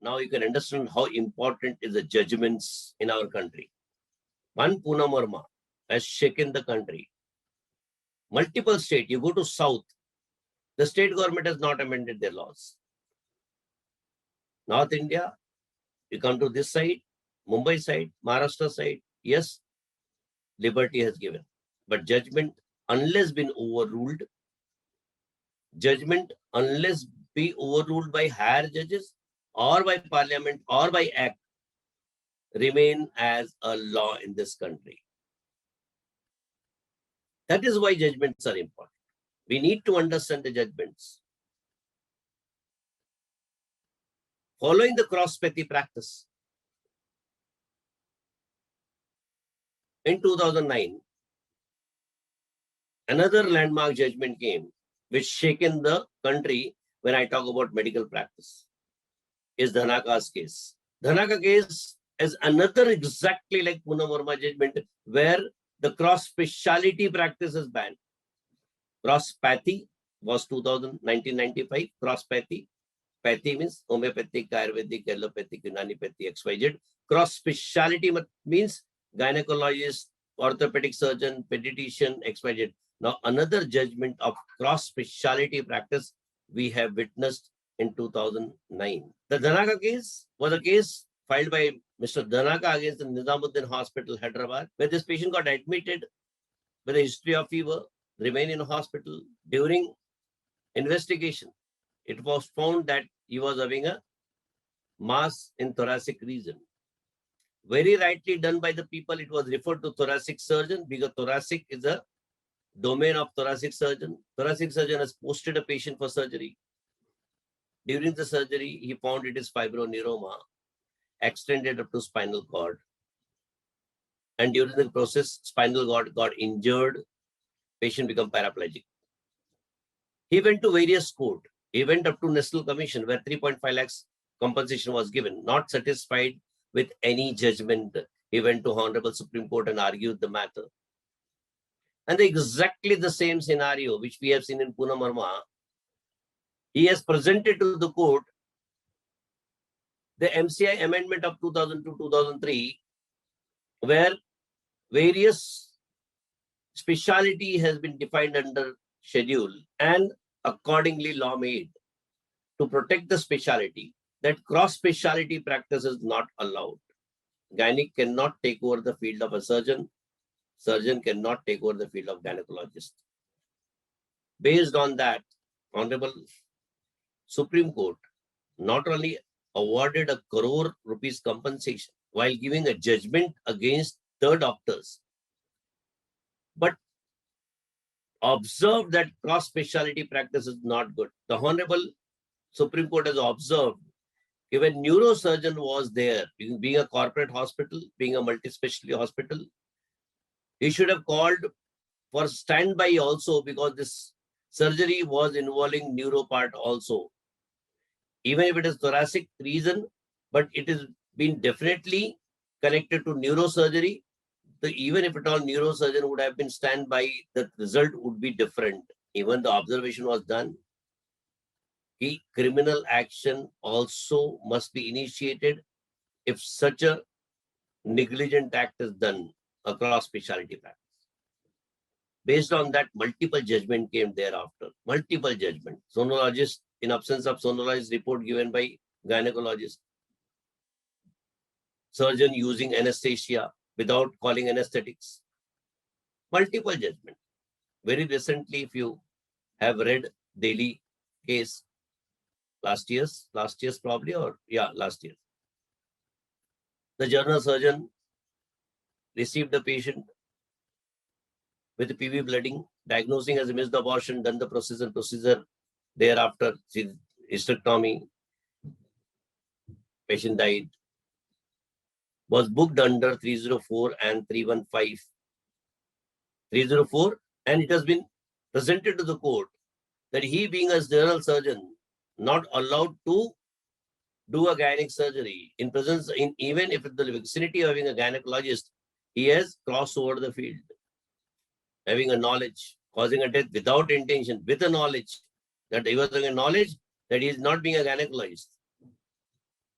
now you can understand how important is the judgments in our country. One Poonam Verma has shaken the country. Multiple states, you go to South, the state government has not amended their laws. North India, you come to this side, Mumbai side, Maharashtra side, yes, liberty has given. But judgment, unless been overruled, judgment, unless be overruled by higher judges or by parliament or by act, remain as a law in this country. That is why judgments are important. We need to understand the judgments. Following the cross-pathy practice, in 2009, another landmark judgment came, which shaken the country when I talk about medical practice, is Dhanaka's case. Dhanaka case is another exactly like Poonam Verma judgment, where the cross-speciality practice is banned. Cross-pathy was 1995, cross-pathy. Pathy means homeopathic, Ayurvedic, allopathic, Unanipathy, XYZ. Cross-speciality means gynecologist, orthopedic surgeon, pediatrician, XYZ. Now, another judgment of cross-speciality practice we have witnessed in 2009. The Dhanaka case was a case filed by Mr. Dhanaka against the Nizamuddin Hospital, Hyderabad, where this patient got admitted with a history of fever, remained in hospital. During investigation, it was found that he was having a mass in thoracic region. Very rightly done by the people, it was referred to thoracic surgeon because thoracic is a domain of thoracic surgeon. Thoracic surgeon has posted a patient for surgery. During the surgery, he found it is fibroneuroma, extended up to spinal cord. And during the process, spinal cord got injured, patient became paraplegic. He went to various court. He went up to National Commission where 3.5 lakhs compensation was given. Not satisfied with any judgment, he went to Honorable Supreme Court and argued the matter. And exactly the same scenario which we have seen in Poonam Verma, he has presented to the court the MCI amendment of 2002-2003, where various speciality has been defined under schedule and accordingly law made to protect the speciality, that cross-speciality practice is not allowed. Gynec cannot take over the field of a surgeon. Surgeon cannot take over the field of gynecologist. Based on that, Honorable Supreme Court not only awarded a crore rupees compensation while giving a judgment against the doctors, but observed that cross-speciality practice is not good. The Honorable Supreme Court has observed, if a neurosurgeon was there, being a corporate hospital, being a multi-specialty hospital, he should have called for standby also, because this surgery was involving neuro part also. Even if it is thoracic reason, but it is been definitely connected to neurosurgery. So even if at all neurosurgeon would have been standby, the result would be different. Even the observation was done. The criminal action also must be initiated if such a negligent act is done across specialty practice. Based on that, multiple judgment came thereafter. Multiple judgment. Sonologist, in absence of sonologist, report given by gynecologist. Surgeon using anesthesia without calling anesthetics. Multiple judgment. Very recently, if you have read Delhi case, last year's probably, or yeah, last year. The general surgeon received the patient with PV bleeding, diagnosing as a missed abortion, done the procedure. Thereafter, hysterectomy, patient died. Was booked under 304 and 315. 304, and it has been presented to the court that he, being a general surgeon, not allowed to do a gynec surgery in presence, even if in the vicinity of having a gynecologist, he has crossed over the field, having a knowledge, causing a death without intention, with a knowledge that he was having a knowledge that he is not being a gynecologist.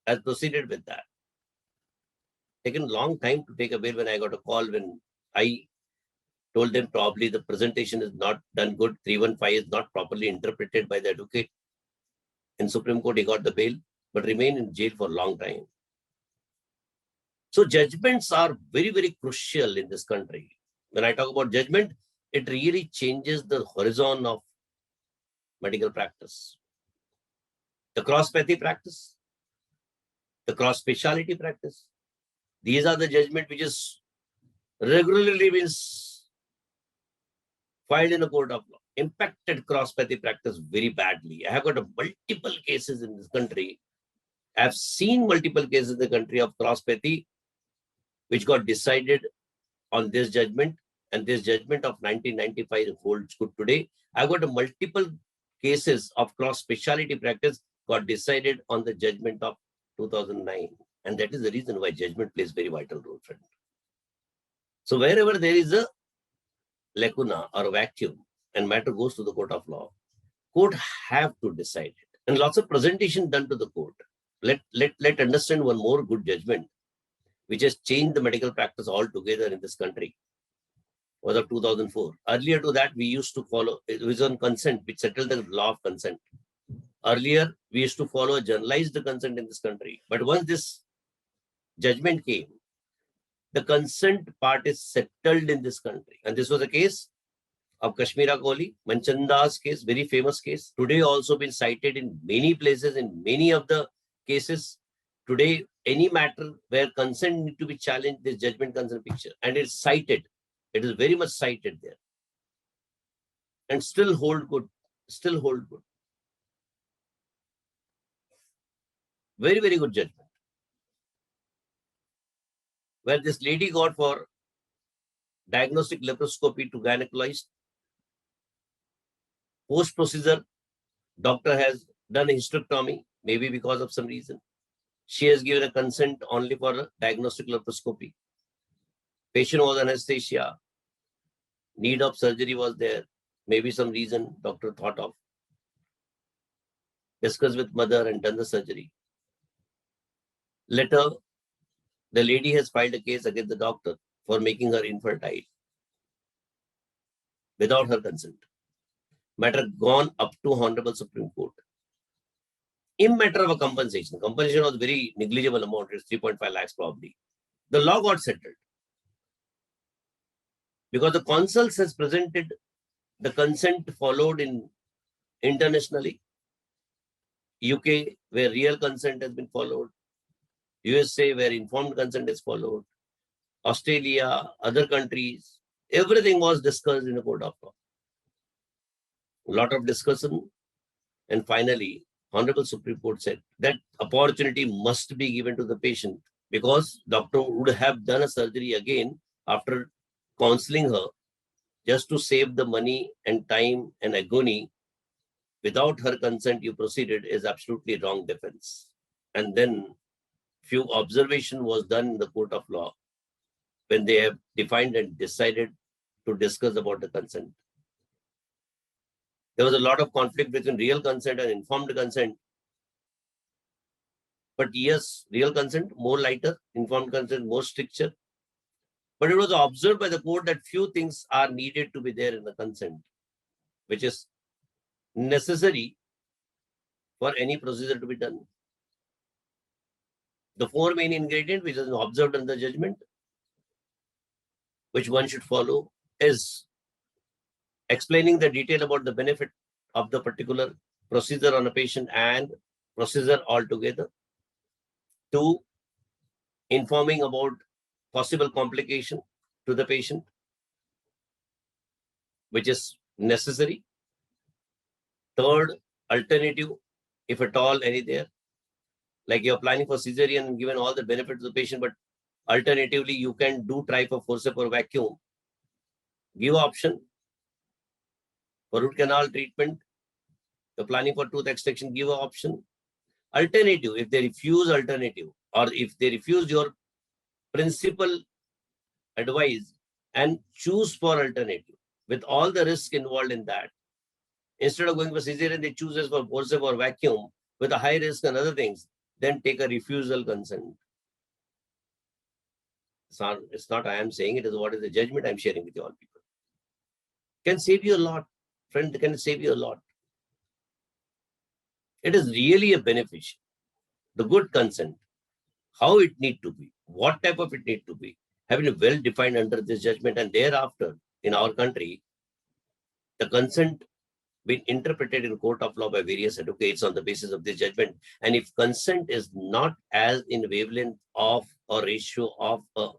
has proceeded with that. Taken a long time to take a bail. When I got a call, when I told them probably the presentation is not done good, 315 is not properly interpreted by the advocate. In Supreme Court, he got the bail, but remained in jail for a long time. So judgments are very, very crucial in this country. When I talk about judgment, it really changes the horizon of medical practice. The cross-pathy practice, the cross-speciality practice. These are the judgment which is regularly means filed in a court of law, impacted cross-pathy practice very badly. I have got multiple cases in this country. I have seen multiple cases in the country of cross-pathy which got decided on this judgment, and this judgment of 1995 holds good today. I got multiple cases of cross-speciality practice got decided on the judgment of 2009. And that is the reason why judgment plays very vital role, friend. So wherever there is a lacuna or a vacuum and matter goes to the court of law, court have to decide it. And lots of presentation done to the court. Let understand one more good judgment which has changed the medical practice altogether in this country was of 2004. Earlier to that, we used to follow, it was on consent, which settled the law of consent. Earlier, we used to follow a generalized consent in this country. But once this judgment came, the consent part is settled in this country. And this was a case of Kashmira Kohli, Manchanda's case, very famous case. Today also been cited in many places, in many of the cases. Today, any matter where consent need to be challenged, this judgment consent picture, and it's cited. It is very much cited there. And still hold good. Still hold good. Very, very good judgment. Where this lady got for diagnostic laparoscopy to gynecologist. Post-procedure, doctor has done a hysterectomy, maybe because of some reason. She has given a consent only for a diagnostic laparoscopy. Patient was anesthesia. Need of surgery was there. Maybe some reason doctor thought of. Discussed with mother and done the surgery. Later, the lady has filed a case against the doctor for making her infertile without her consent. Matter gone up to Honorable Supreme Court. In matter of a compensation, compensation was very negligible amount, it's 3.5 lakhs probably. The law got settled. Because the consuls has presented the consent followed in internationally. UK, where real consent has been followed. USA, where informed consent is followed. Australia, other countries, everything was discussed in a court of law. A lot of discussion, and finally, Honorable Supreme Court said that opportunity must be given to the patient because doctor would have done a surgery again after counseling her just to save the money and time and agony. Without her consent, you proceeded is absolutely wrong defense. And then few observation was done in the court of law when they have defined and decided to discuss about the consent. There was a lot of conflict between real consent and informed consent. But yes, real consent, more lighter, informed consent, more stricter. But it was observed by the court that few things are needed to be there in the consent, which is necessary for any procedure to be done. The four main ingredients which is observed in the judgment, which one should follow, is explaining the detail about the benefit of the particular procedure on a patient and procedure altogether. 2, informing about possible complication to the patient, which is necessary. 3rd, alternative, if at all any there. Like you're planning for cesarean and given all the benefits to the patient, but alternatively, you can do try for forceps or vacuum. Give option for root canal treatment. You're planning for tooth extraction, give an option. Alternative, if they refuse alternative, or if they refuse your principal advice and choose for alternative, with all the risk involved in that. Instead of going for cesarean, they choose for forceps or vacuum with a high risk and other things. then take a refusal consent. It's not I am saying, it is what is the judgment I'm sharing with you all people. Can save you a lot. Friend, can save you a lot. It is really a beneficial. The good consent, how it need to be, what type of it need to be, having well defined under this judgment, and thereafter in our country, the consent been interpreted in court of law by various advocates on the basis of this judgment. And if consent is not as in wavelength of a ratio of a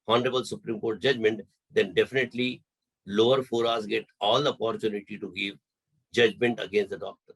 Honorable Supreme Court judgment, then definitely lower forums get all opportunity to give judgment against the doctor.